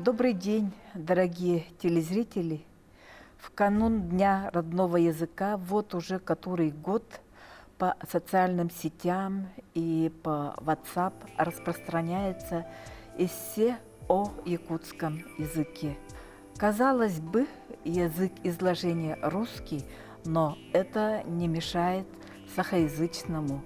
Добрый день, дорогие телезрители! В канун Дня родного языка вот уже который год по социальным сетям и по WhatsApp распространяется эссе о якутском языке. Казалось бы, язык изложения русский, но это не мешает сахоязычному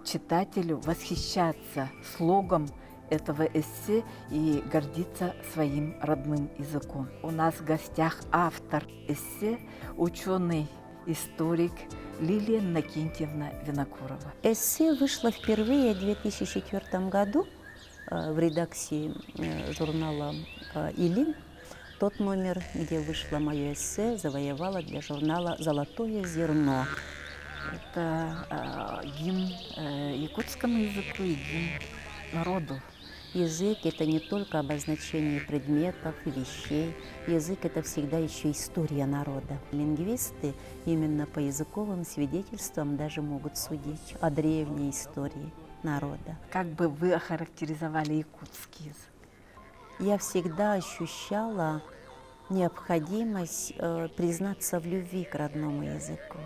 читателю восхищаться слогом этого эссе и гордиться своим родным языком. У нас в гостях автор эссе, ученый-историк Лилия Накинтьевна Винокурова. Эссе вышло впервые в 2004 году в редакции журнала «Илин». Тот номер, где вышло мое эссе, завоевало для журнала «Золотое зерно». Это гимн якутскому языку и гимн народу. Язык – это не только обозначение предметов и вещей. Язык – это всегда еще история народа. Лингвисты именно по языковым свидетельствам даже могут судить о древней истории народа. Как бы вы охарактеризовали якутский язык? Я всегда ощущала необходимость признаться в любви к родному языку.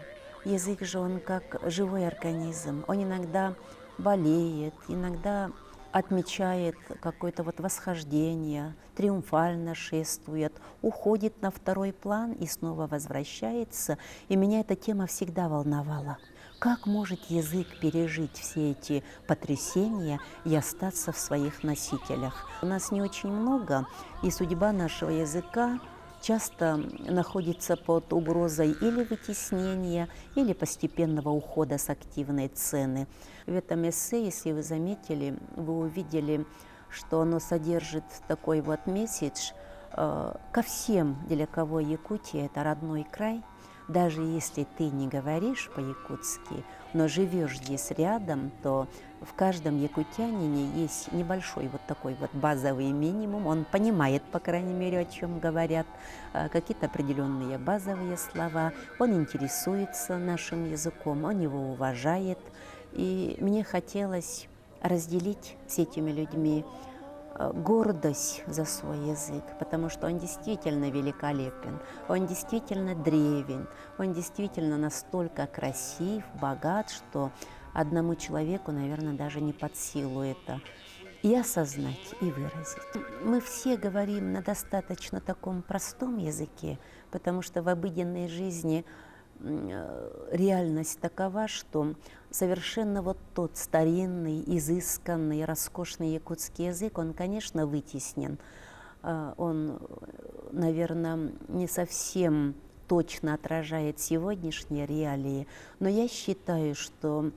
Язык же он как живой организм. Он иногда болеет, иногда отмечает какое-то восхождение, триумфально шествует, уходит на второй план и снова возвращается. И меня эта тема всегда волновала. Как может язык пережить все эти потрясения и остаться в своих носителях? У нас не очень много, и судьба нашего языка часто находится под угрозой или вытеснения, или постепенного ухода с активной сцены. В этом эссе, если вы заметили, вы увидели, что оно содержит такой месседж ко всем, для кого Якутия – это родной край. Даже если ты не говоришь по-якутски, но живешь здесь рядом, то в каждом якутянине есть небольшой такой базовый минимум. Он понимает, по крайней мере, о чем говорят, какие-то определенные базовые слова. Он интересуется нашим языком, он его уважает. И мне хотелось разделить с этими людьми гордость за свой язык, потому что он действительно великолепен, он действительно древен, он действительно настолько красив, богат, что одному человеку, наверное, даже не под силу это и осознать, и выразить. Мы все говорим на достаточно таком простом языке, потому что в обыденной жизни реальность такова, что совершенно тот старинный, изысканный, роскошный якутский язык, он, конечно, вытеснен. Он, наверное, не совсем точно отражает сегодняшние реалии, но я считаю, что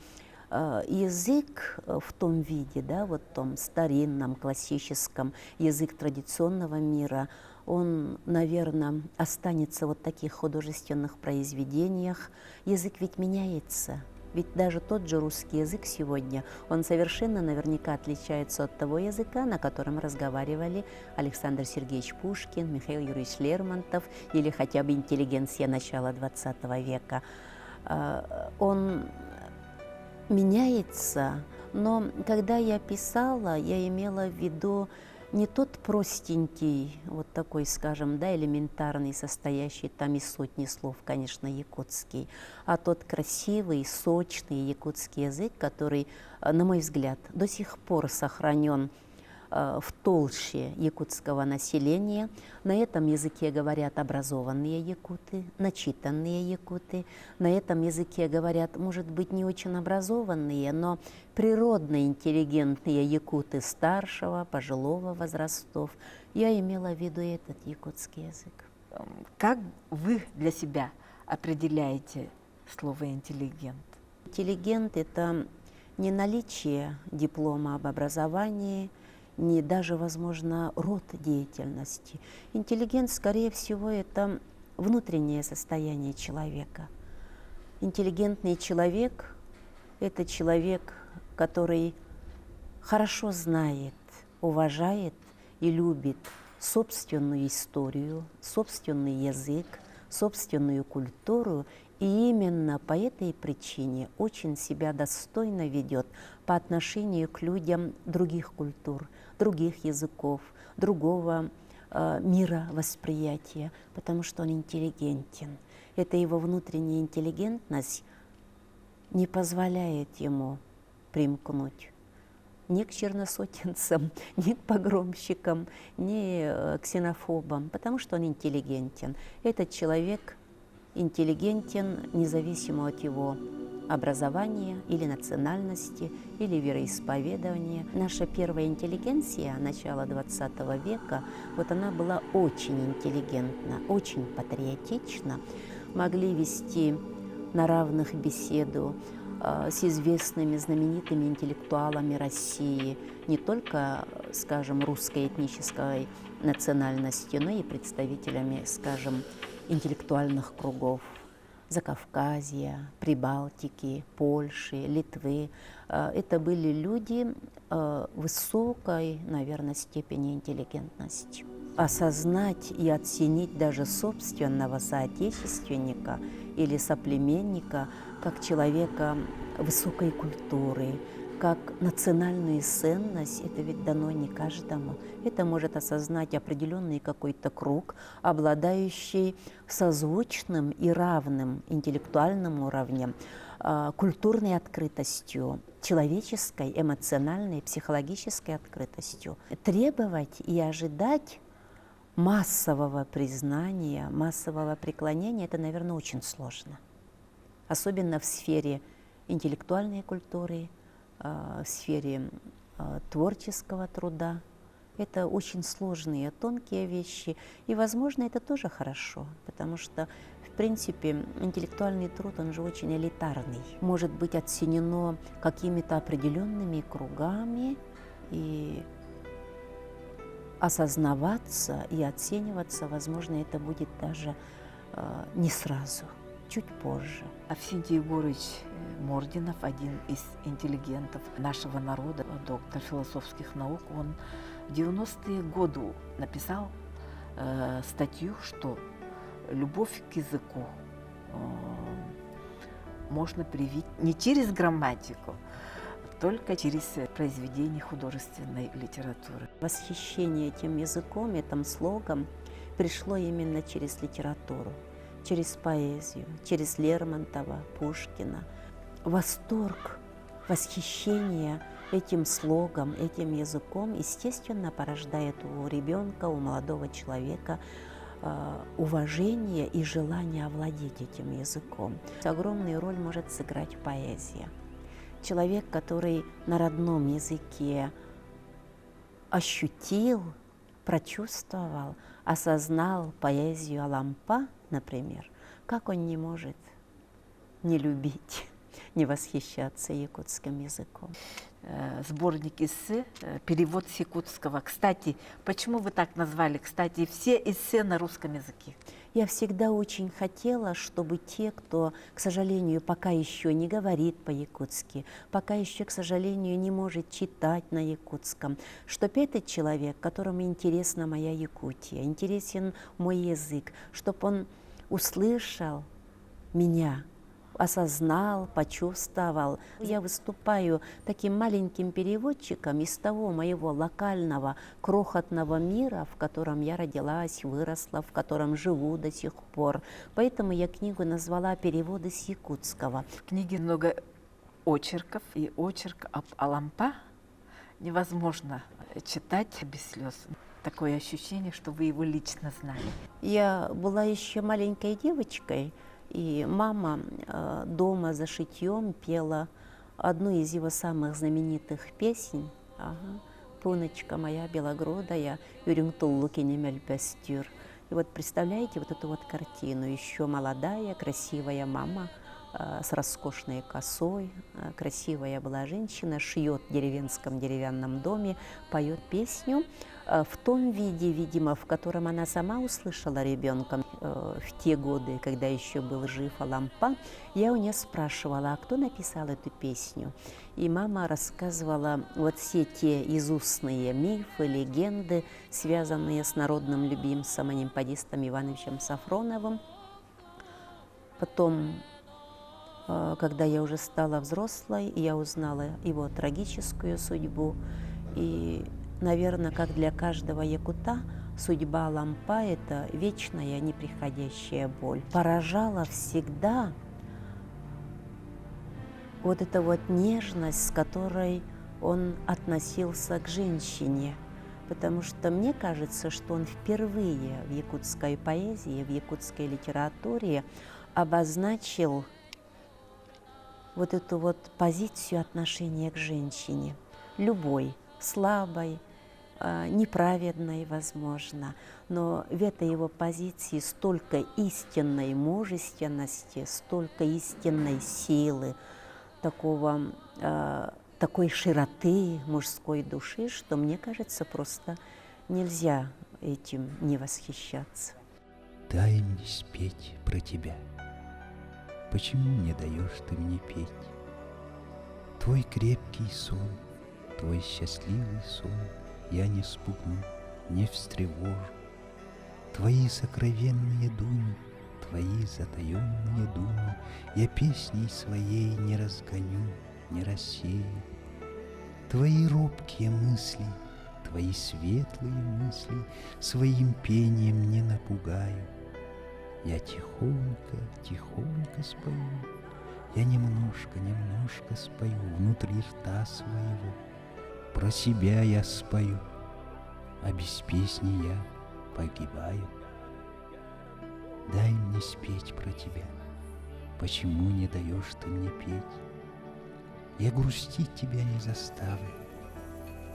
язык в том виде, том старинном, классическом, язык традиционного мира, он, наверное, останется в таких художественных произведениях. Язык ведь меняется. Ведь даже тот же русский язык сегодня, он совершенно наверняка отличается от того языка, на котором разговаривали Александр Сергеевич Пушкин, Михаил Юрьевич Лермонтов или хотя бы интеллигенция начала XX века. Он меняется, но когда я писала, я имела в виду не тот простенький, такой, скажем, элементарный, состоящий там из сотни слов, конечно, якутский, а тот красивый, сочный якутский язык, который, на мой взгляд, до сих пор сохранен в толще якутского населения. На этом языке говорят образованные якуты, начитанные якуты. На этом языке говорят, может быть, не очень образованные, но природно интеллигентные якуты старшего, пожилого возрастов. Я имела в виду этот якутский язык. Как вы для себя определяете слово «интеллигент»? Интеллигент – это не наличие диплома об образовании, не даже, возможно, род деятельности. Интеллигент, скорее всего, это внутреннее состояние человека. Интеллигентный человек – это человек, который хорошо знает, уважает и любит собственную историю, собственный язык, собственную культуру, и именно по этой причине очень себя достойно ведет по отношению к людям других культур, других языков, другого мировосприятия, потому что он интеллигентен. Это его внутренняя интеллигентность не позволяет ему примкнуть ни к черносотенцам, ни к погромщикам, ни к ксенофобам, потому что он интеллигентен. Этот человек интеллигентен независимо от его образования или национальности, или вероисповедания. Наша первая интеллигенция начала XX века, вот она была очень интеллигентна, очень патриотична, могли вести на равных беседу с известными, знаменитыми интеллектуалами России, не только, скажем, русской этнической национальности, но и представителями, скажем, интеллектуальных кругов Закавказья, Прибалтики, Польши, Литвы. Это были люди высокой, наверное, степени интеллигентности. Осознать и оценить даже собственного соотечественника или соплеменника как человека высокой культуры, как национальную ценность, это ведь дано не каждому. Это может осознать определенный какой-то круг, обладающий созвучным и равным интеллектуальным уровнем, культурной открытостью, человеческой, эмоциональной, психологической открытостью. Требовать и ожидать массового признания, массового преклонения – это, наверное, очень сложно. Особенно в сфере интеллектуальной культуры, в сфере творческого труда. Это очень сложные, тонкие вещи. И, возможно, это тоже хорошо, потому что, в принципе, интеллектуальный труд, он же очень элитарный. Может быть оценено какими-то определенными кругами и осознаваться и оцениваться, возможно, это будет даже не сразу, чуть позже. Арсентий Егорович Мординов, один из интеллигентов нашего народа, доктор философских наук, он в 90-е годы написал статью, что любовь к языку можно привить не через грамматику, только через произведение художественной литературы. Восхищение этим языком, этим слогом пришло именно через литературу, через поэзию, через Лермонтова, Пушкина. Восторг, восхищение этим слогом, этим языком, естественно, порождает у ребенка, у молодого человека уважение и желание овладеть этим языком. Огромную роль может сыграть поэзия. Человек, который на родном языке ощутил, прочувствовал, осознал поэзию Алампа, например, как он не может не любить, не восхищаться якутским языком? Сборник эссе, перевод с якутского. Кстати, почему вы так назвали? Кстати, все эссе на русском языке. Я всегда очень хотела, чтобы те, кто, к сожалению, пока еще не говорит по-якутски, пока еще, к сожалению, не может читать на якутском, чтобы этот человек, которому интересна моя Якутия, интересен мой язык, чтобы он услышал меня, осознал, почувствовал. Я выступаю таким маленьким переводчиком из того моего локального, крохотного мира, в котором я родилась, выросла, в котором живу до сих пор. Поэтому я книгу назвала «Переводы с якутского». В книге много очерков, и очерк об Алампа невозможно читать без слез. Такое ощущение, что вы его лично знали. Я была еще маленькой девочкой, и мама дома за шитьем пела одну из его самых знаменитых песен. «Пуночка моя белогрудая, юрюмтуллуки немель пестюр». И вот представляете вот эту вот картину. Еще молодая, красивая мама с роскошной косой, красивая была женщина, шьет в деревенском деревянном доме, поет песню в том виде, видимо, в котором она сама услышала ребенком в те годы, когда еще был жив Алампа. Я у нее спрашивала, а кто написал эту песню? И мама рассказывала вот все те изустные мифы, легенды, связанные с народным любимцем, анимпадистом Ивановичем Сафроновым. Потом, когда я уже стала взрослой, я узнала его трагическую судьбу. И наверное, как для каждого якута, судьба Алампа – это вечная, неприходящая боль. Поражала всегда вот эта вот нежность, с которой он относился к женщине. Потому что мне кажется, что он впервые в якутской поэзии, в якутской литературе обозначил вот эту вот позицию отношения к женщине. Любой, слабой, неправедной, возможно, но в этой его позиции столько истинной мужественности, столько истинной силы, такой широты мужской души, что, мне кажется, просто нельзя этим не восхищаться. Дай мне спеть про тебя. Почему не даешь ты мне петь? Твой крепкий сон, твой счастливый сон я не спугну, не встревожу. Твои сокровенные думы, твои затаенные думы я песней своей не разгоню, не рассею. Твои робкие мысли, твои светлые мысли своим пением не напугаю. Я тихонько, тихонько спою, я немножко спою внутри рта своего. Про себя я спою, а без песни я погибаю. Дай мне спеть про тебя, почему не даешь ты мне петь? Я грустить тебя не заставлю,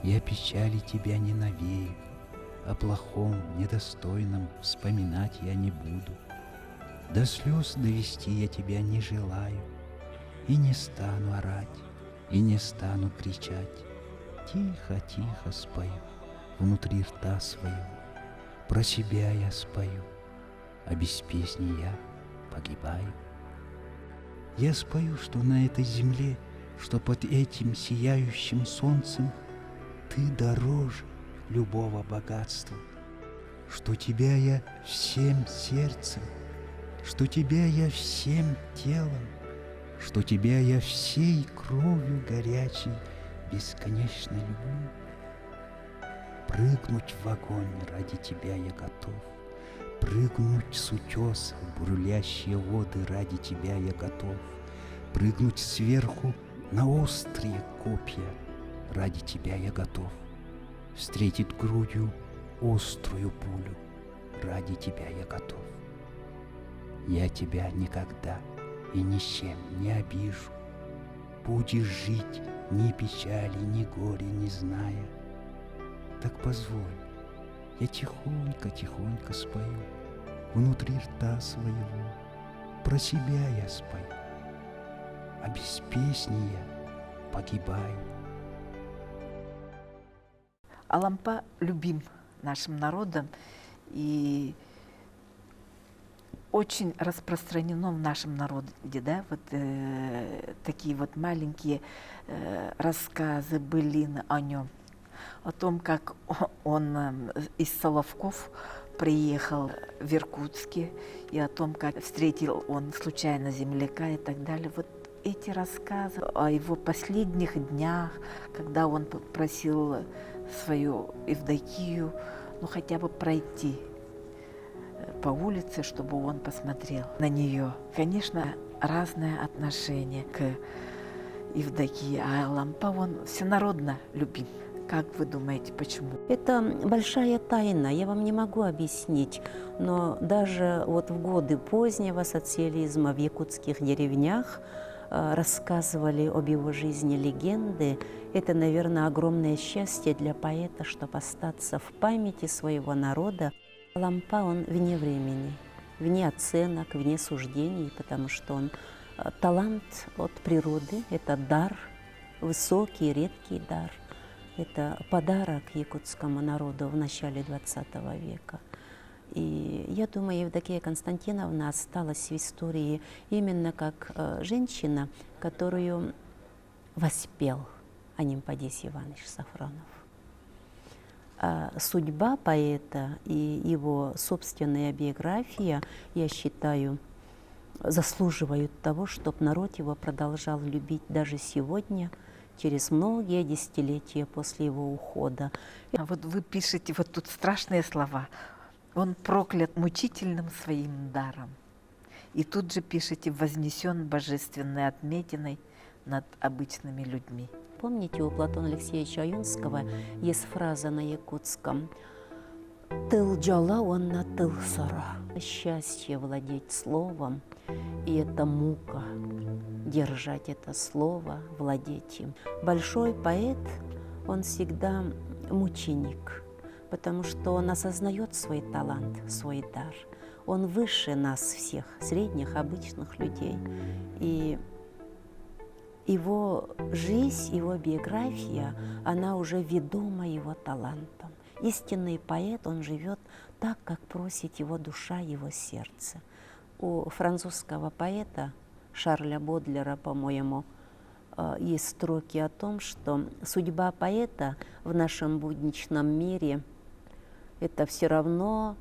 я печали тебя не навею, о плохом, недостойном вспоминать я не буду. До слез довести я тебя не желаю, и не стану орать, и не стану кричать. Тихо, тихо спою внутри рта своего, про себя я спою, а без песни я погибаю. Я спою, что на этой земле, что под этим сияющим солнцем ты дороже любого богатства, что тебя я всем сердцем, что тебя я всем телом, что тебя я всей кровью горячей бесконечно люблю. Прыгнуть в огонь ради тебя я готов, прыгнуть с утеса в бурлящие воды ради тебя я готов, прыгнуть сверху на острые копья ради тебя я готов, встретить грудью острую пулю ради тебя я готов. Я тебя никогда и ни с чем не обижу, будешь жить ни печали, ни горя не зная. Так позволь, я тихонько, тихонько спою внутри рта своего, про себя я спою, а без песни я погибаю. Алампа любим нашим народом и очень распространено в нашем народе, да, вот такие вот маленькие рассказы, былины о нем, о том, как он из Соловков приехал в Иркутске, и о том, как встретил он случайно земляка и так далее. Вот эти рассказы о его последних днях, когда он попросил свою Евдокию, ну хотя бы пройти по улице, чтобы он посмотрел на нее. Конечно, разное отношение к Евдокии, а Алампа он всенародно любим. Как вы думаете, почему? Это большая тайна, я вам не могу объяснить, но даже вот в годы позднего социализма в якутских деревнях рассказывали об его жизни легенды. Это, наверное, огромное счастье для поэта, чтобы остаться в памяти своего народа. Алампа, он вне времени, вне оценок, вне суждений, потому что он талант от природы, это дар, высокий, редкий дар. Это подарок якутскому народу в начале XX века. И я думаю, Евдокия Константиновна осталась в истории именно как женщина, которую воспел Анимпадис Иванович Сафронов. А судьба поэта и его собственная биография, я считаю, заслуживают того, чтобы народ его продолжал любить даже сегодня, через многие десятилетия после его ухода. А вот вы пишете вот тут страшные слова. Он проклят мучительным своим даром. И тут же пишете, вознесен божественной отметиной над обычными людьми. Помните, у Платона Алексеевича Аюнского есть фраза на якутском «Тыл джала он на тыл сара». Счастье владеть словом, и это мука держать это слово, владеть им. Большой поэт, он всегда мученик, потому что он осознает свой талант, свой дар. Он выше нас всех, средних, обычных людей. И его жизнь, его биография, она уже ведома его талантом. Истинный поэт, он живет так, как просит его душа, его сердце. У французского поэта Шарля Бодлера, по-моему, есть строки о том, что судьба поэта в нашем будничном мире – это все равно,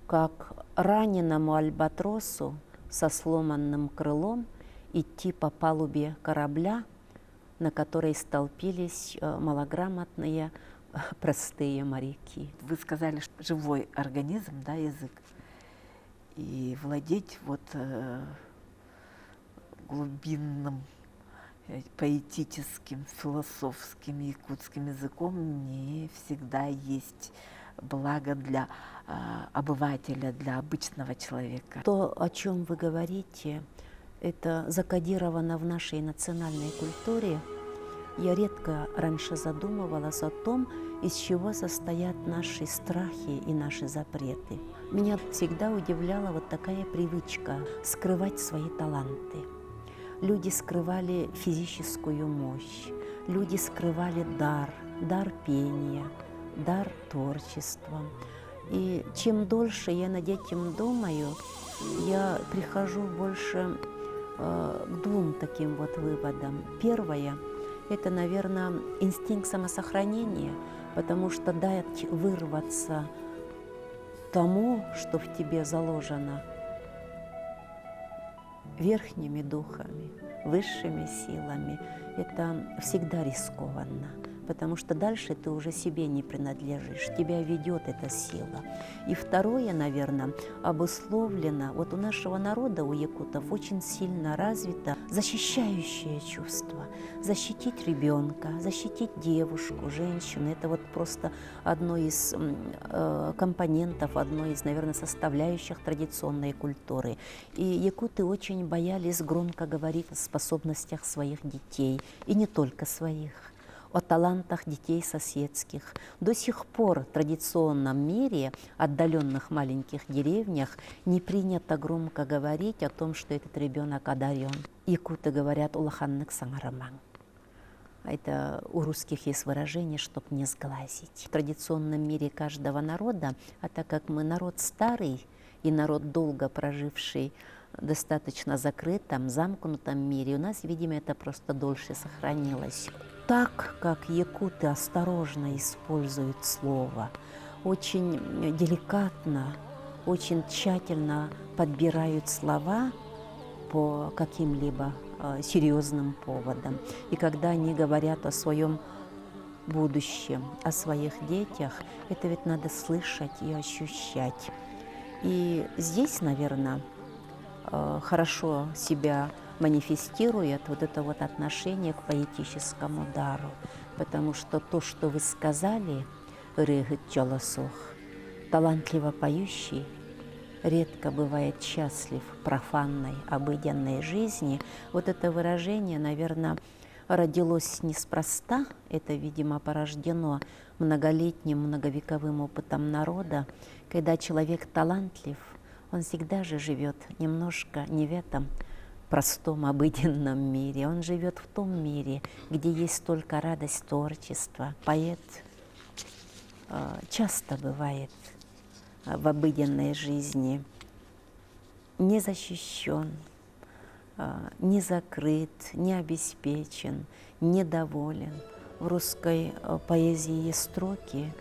как раненому альбатросу со сломанным крылом идти по палубе корабля, на которой столпились малограмотные простые моряки. Вы сказали, что живой организм, да, язык. И владеть вот глубинным, поэтическим, философским якутским языком не всегда есть благо для обывателя, для обычного человека. То, о чем вы говорите, это закодировано в нашей национальной культуре. Я редко раньше задумывалась о том, из чего состоят наши страхи и наши запреты. Меня всегда удивляла вот такая привычка скрывать свои таланты. Люди скрывали физическую мощь, люди скрывали дар пения, дар творчества. И чем дольше я над этим думаю, я прихожу больше к двум таким вот выводам. Первое – это, наверное, инстинкт самосохранения, потому что дать вырваться тому, что в тебе заложено верхними духами, высшими силами, это всегда рискованно, потому что дальше ты уже себе не принадлежишь, тебя ведет эта сила. И второе, наверное, обусловлено, вот у нашего народа, у якутов, очень сильно развито защищающее чувство. Защитить ребенка, защитить девушку, женщину, это вот просто одно из компонентов, одно из, наверное, составляющих традиционной культуры. И якуты очень боялись громко говорить о способностях своих детей, и не только своих, о талантах детей соседских. До сих пор в традиционном мире, отдаленных маленьких деревнях, не принято громко говорить о том, что этот ребенок одарен. Якуты говорят «улаханнык саңарамаң». Это у русских есть выражение, чтобы не сглазить. В традиционном мире каждого народа, а так как мы народ старый и народ, долго проживший достаточно закрытом, замкнутом мире, у нас, видимо, это просто дольше сохранилось. Так как якуты осторожно используют слово, очень деликатно, очень тщательно подбирают слова по каким-либо серьезным поводам. И когда они говорят о своем будущем, о своих детях, это ведь надо слышать и ощущать. И здесь, наверное, хорошо себя манифестирует вот это вот отношение к поэтическому дару. Потому что то, что вы сказали, Рыгыт Джаласох, талантливо поющий, редко бывает счастлив в профанной, обыденной жизни. Вот это выражение, наверное, родилось неспроста. Это, видимо, порождено многолетним, многовековым опытом народа. Когда человек талантлив, он всегда же живет немножко не в этом простом, обыденном мире. Он живет в том мире, где есть только радость творчества. Поэт часто бывает в обыденной жизни не защищен, не закрыт, не обеспечен, недоволен. В русской поэзии есть строки: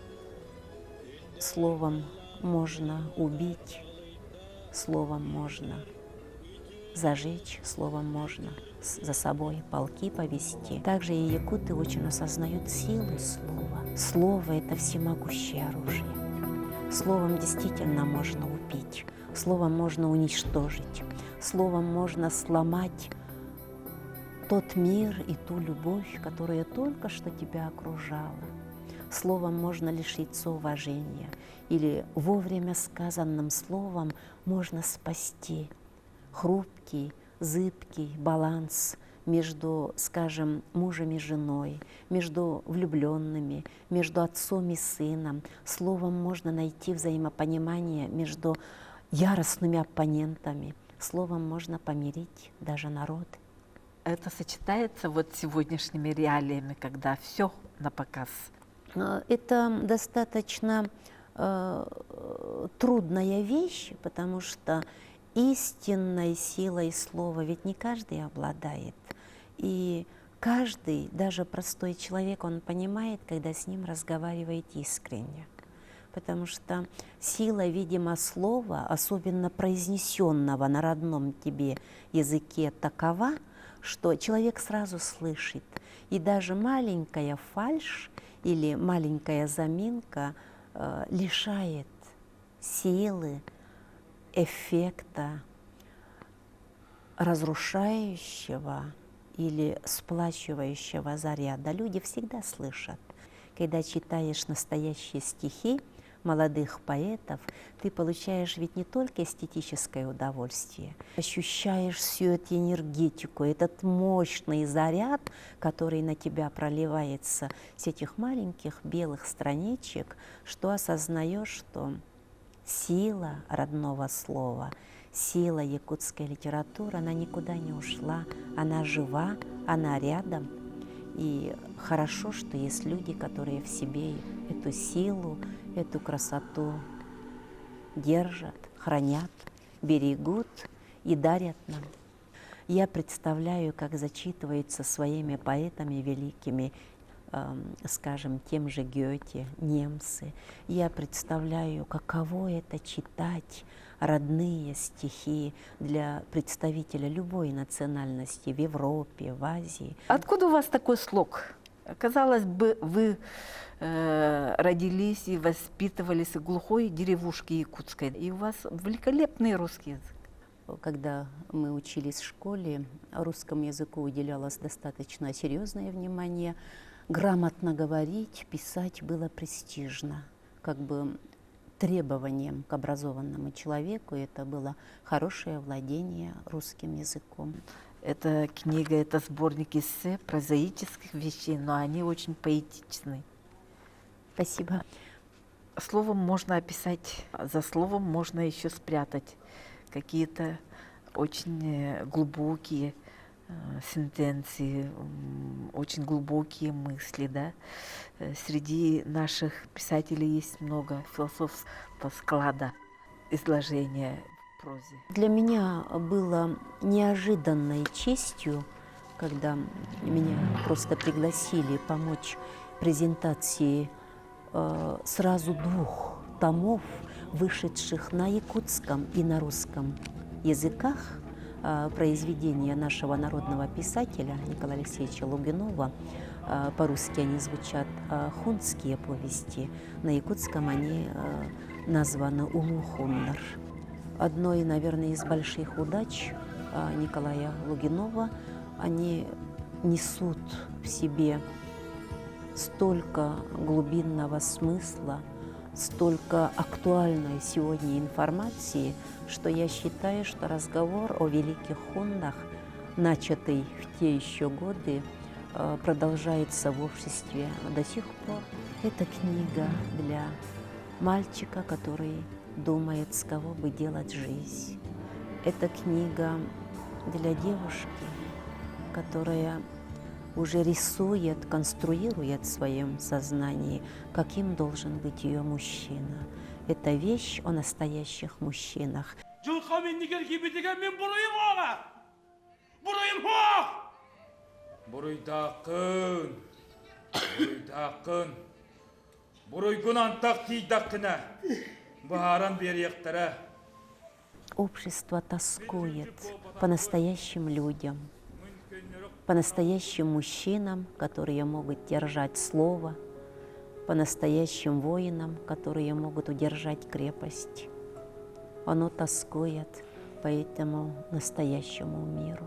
словом можно убить, словом можно зажечь, словом можно за собой полки повести. Также и якуты очень осознают силу слова. Слово – это всемогущее оружие. Словом действительно можно убить, словом можно уничтожить, словом можно сломать тот мир и ту любовь, которая только что тебя окружала. Словом можно лишиться уважения, или вовремя сказанным словом можно спасти хрупкий, зыбкий баланс между, скажем, мужем и женой, между влюбленными, между отцом и сыном. Словом можно найти взаимопонимание между яростными оппонентами. Словом можно помирить даже народ. Это сочетается вот с сегодняшними реалиями, когда все на показ. Это достаточно трудная вещь, потому что истинной силой слова ведь не каждый обладает. И каждый, даже простой человек, он понимает, когда с ним разговаривает искренне. Потому что сила, видимо, слова, особенно произнесенного на родном тебе языке, такова, что человек сразу слышит. И даже маленькая фальшь или маленькая заминка лишает силы, эффекта, разрушающего или сплачивающего заряда. Люди всегда слышат. Когда читаешь настоящие стихи молодых поэтов, ты получаешь ведь не только эстетическое удовольствие, ощущаешь всю эту энергетику, этот мощный заряд, который на тебя проливается с этих маленьких белых страничек, что осознаешь, что сила родного слова, сила якутской литературы, она никуда не ушла, она жива, она рядом. И хорошо, что есть люди, которые в себе эту силу, эту красоту держат, хранят, берегут и дарят нам. Я представляю, как зачитываются своими поэтами великими, скажем, тем же Гёте, немцы. Я представляю, каково это читать родные стихи для представителя любой национальности в Европе, в Азии. Откуда у вас такой слог? Казалось бы, вы родились и воспитывались в глухой деревушке якутской, и у вас великолепный русский язык. Когда мы учились в школе, русскому языку уделялось достаточно серьезное внимание. Грамотно говорить, писать было престижно, как бы требованием к образованному человеку. Это было хорошее владение русским языком. Эта книга, это сборник эссе прозаических вещей, но они очень поэтичны. Спасибо. Словом можно описать, за словом можно еще спрятать какие-то очень глубокие сентенции, очень глубокие мысли, да. Среди наших писателей есть много философского склада изложения в прозе. Для меня было неожиданной честью, когда меня просто пригласили помочь презентации сразу 2 томов, вышедших на якутском и на русском языках, произведения нашего народного писателя Николая Алексеевича Логинова. По-русски они звучат хунские повести, на якутском они названы Улу-Хуннар. Одной, наверное, из больших удач Николая Логинова, они несут в себе столько глубинного смысла, столько актуальной сегодня информации, что я считаю, что разговор о великих хуннах, начатый в те еще годы, продолжается в обществе до сих пор. Это книга для мальчика, который думает, с кого бы делать жизнь. Это книга для девушки, которая уже рисует, конструирует в своем сознании, каким должен быть ее мужчина. Это вещь о настоящих мужчинах. Общество тоскует по настоящим людям, по-настоящим мужчинам, которые могут держать слово, по-настоящим воинам, которые могут удержать крепость. Оно тоскует по этому настоящему миру.